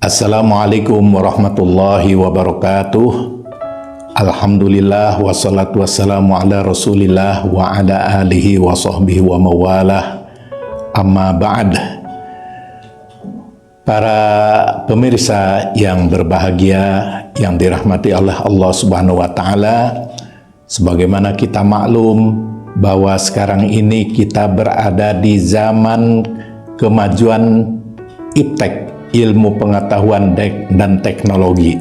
Assalamualaikum warahmatullahi wabarakatuh. Alhamdulillah wassalatu wassalamu ala rasulillah wa ala alihi wa sahbihi wa mawalah. Amma ba'd. Para pemirsa yang berbahagia, yang dirahmati oleh Allah Subhanahu wa Ta'ala, sebagaimana kita maklum bahwa sekarang ini kita berada di zaman kemajuan iptek, ilmu pengetahuan dan teknologi.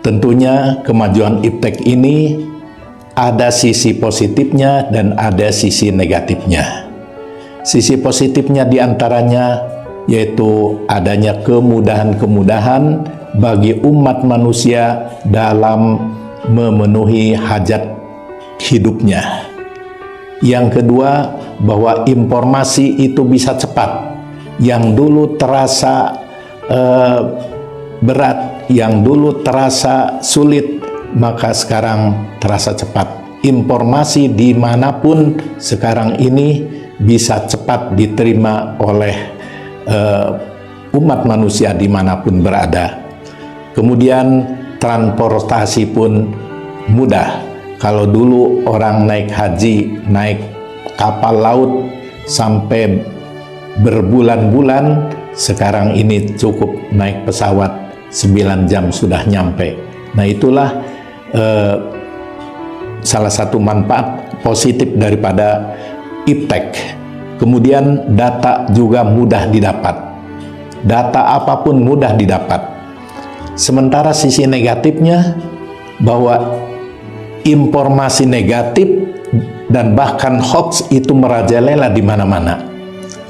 Tentunya kemajuan iptek ini ada sisi positifnya dan ada sisi negatifnya. Sisi positifnya diantaranya yaitu adanya kemudahan-kemudahan bagi umat manusia dalam memenuhi hajat hidupnya. Yang kedua, bahwa informasi itu bisa cepat. Yang dulu terasa berat, yang dulu terasa sulit, maka sekarang terasa cepat. Informasi dimanapun sekarang ini bisa cepat diterima oleh umat manusia dimanapun berada. Kemudian transportasi pun mudah. Kalau dulu orang naik haji, naik kapal laut sampai berbulan-bulan, sekarang ini cukup naik pesawat 9 jam sudah nyampe. Nah, itulah salah satu manfaat positif daripada iptek. Kemudian data juga mudah didapat. Data apapun mudah didapat. Sementara sisi negatifnya bahwa informasi negatif dan bahkan hoax itu merajalela di mana-mana.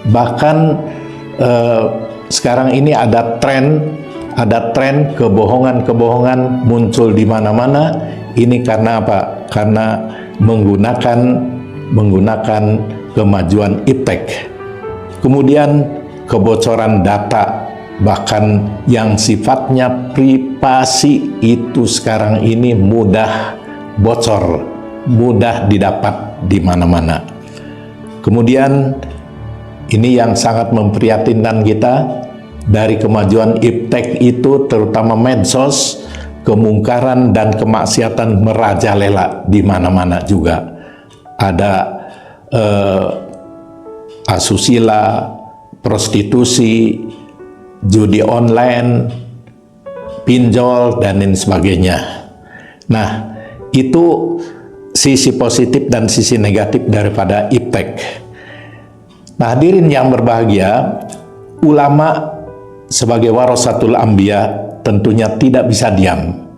Bahkan sekarang ini ada tren kebohongan-kebohongan muncul di mana-mana. Ini karena apa? Karena menggunakan kemajuan iptek. Kemudian kebocoran data, bahkan yang sifatnya privasi itu sekarang ini mudah bocor, mudah didapat di mana-mana. Kemudian ini yang sangat memprihatinkan kita, dari kemajuan iptek itu terutama medsos, kemungkaran dan kemaksiatan merajalela di mana-mana juga. Ada asusila, prostitusi, judi online, pinjol, dan lain sebagainya. Nah, itu sisi positif dan sisi negatif daripada iptek. Nah, hadirin yang berbahagia, ulama sebagai warasatul anbiya tentunya tidak bisa diam.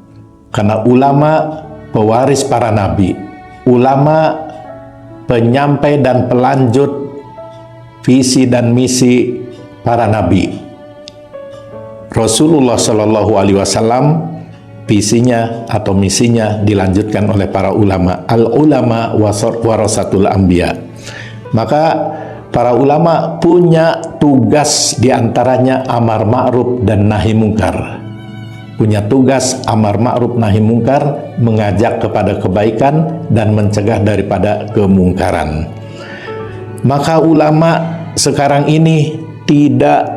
Karena ulama pewaris para nabi, ulama penyampai dan pelanjut visi dan misi para nabi. Rasulullah Shallallahu Alaihi Wasallam visinya atau misinya dilanjutkan oleh para ulama. Al-ulama warasatul anbiya. Maka para ulama punya tugas diantaranya amar ma'ruf dan nahi mungkar. Punya tugas amar ma'ruf nahi mungkar, mengajak kepada kebaikan dan mencegah daripada kemungkaran. Maka ulama sekarang ini tidak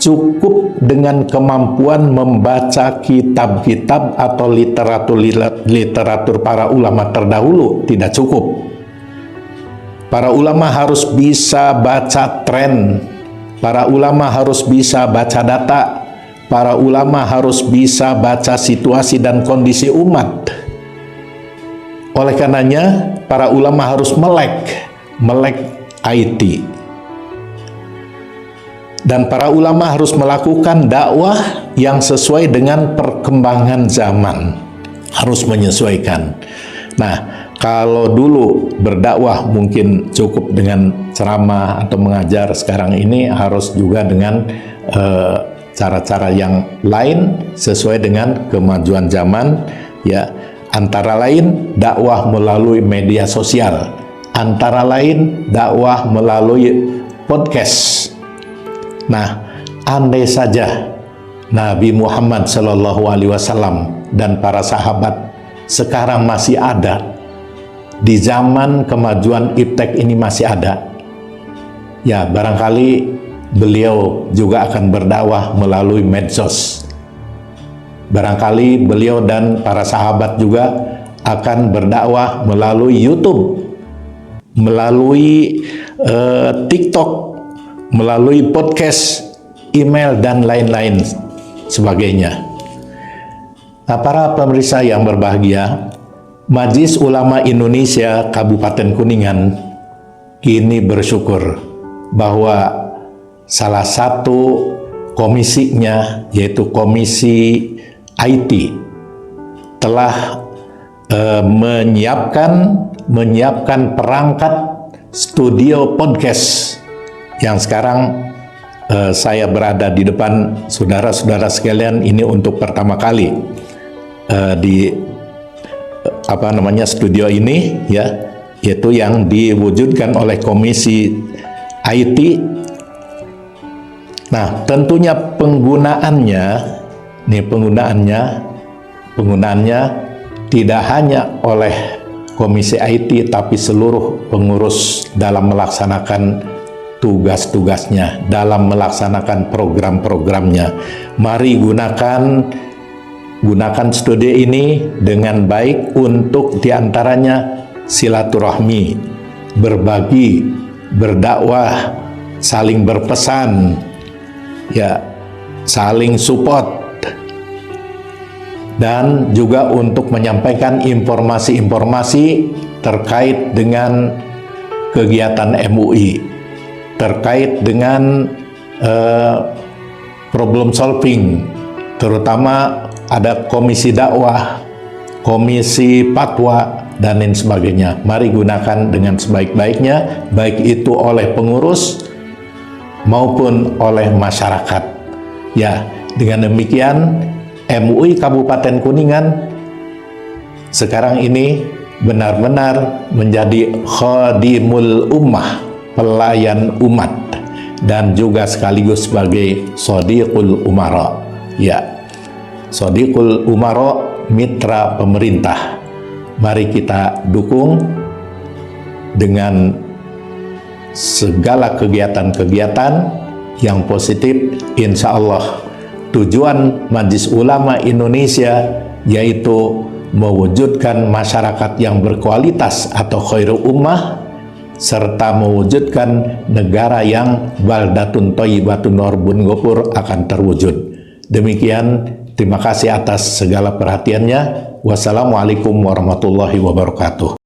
cukup dengan kemampuan membaca kitab-kitab atau literatur para ulama terdahulu, tidak cukup. Para ulama harus bisa baca tren, para ulama harus bisa baca data, para ulama harus bisa baca situasi dan kondisi umat. Oleh karenanya, para ulama harus melek IT. Dan para ulama harus melakukan dakwah yang sesuai dengan perkembangan zaman, harus menyesuaikan. Nah, kalau dulu berdakwah mungkin cukup dengan ceramah atau mengajar, sekarang ini harus juga dengan cara-cara yang lain sesuai dengan kemajuan zaman, ya. Antara lain dakwah melalui media sosial, antara lain dakwah melalui podcast. Nah, andai saja Nabi Muhammad Shallallahu Alaihi Wasallam dan para sahabat sekarang masih ada, di zaman kemajuan iptek ini masih ada, ya barangkali beliau juga akan berdakwah melalui medsos. Barangkali beliau dan para sahabat juga akan berdakwah melalui YouTube, melalui TikTok, melalui podcast, email, dan lain-lain sebagainya. Nah, para pemirsa yang berbahagia, Majelis Ulama Indonesia Kabupaten Kuningan kini bersyukur bahwa salah satu komisinya, yaitu Komisi IT, telah menyiapkan perangkat studio podcast yang sekarang saya berada di depan saudara-saudara sekalian ini untuk pertama kali di studio ini, ya, yaitu yang diwujudkan oleh Komisi IT. Nah, tentunya penggunaannya tidak hanya oleh Komisi IT, tapi seluruh pengurus dalam melaksanakan tugas-tugasnya, dalam melaksanakan program-programnya. Mari gunakan studio ini dengan baik untuk diantaranya silaturahmi, berbagi, berdakwah, saling berpesan, ya, saling support, dan juga untuk menyampaikan informasi-informasi terkait dengan kegiatan MUI, terkait dengan problem solving, terutama ada komisi dakwah, komisi fatwa, dan lain sebagainya. Mari gunakan dengan sebaik-baiknya, baik itu oleh pengurus maupun oleh masyarakat. Ya, dengan demikian MUI Kabupaten Kuningan sekarang ini benar-benar menjadi khadimul ummah, pelayan umat, dan juga sekaligus sebagai Shodiqul Umara. Ya, Shodiqul Umara, mitra pemerintah. Mari kita dukung dengan segala kegiatan-kegiatan yang positif. Insya Allah tujuan Majelis Ulama Indonesia yaitu mewujudkan masyarakat yang berkualitas atau khairul ummah, serta mewujudkan negara yang baldatun thayyibatun warbun ghafur akan terwujud. Demikian, terima kasih atas segala perhatiannya. Wassalamualaikum warahmatullahi wabarakatuh.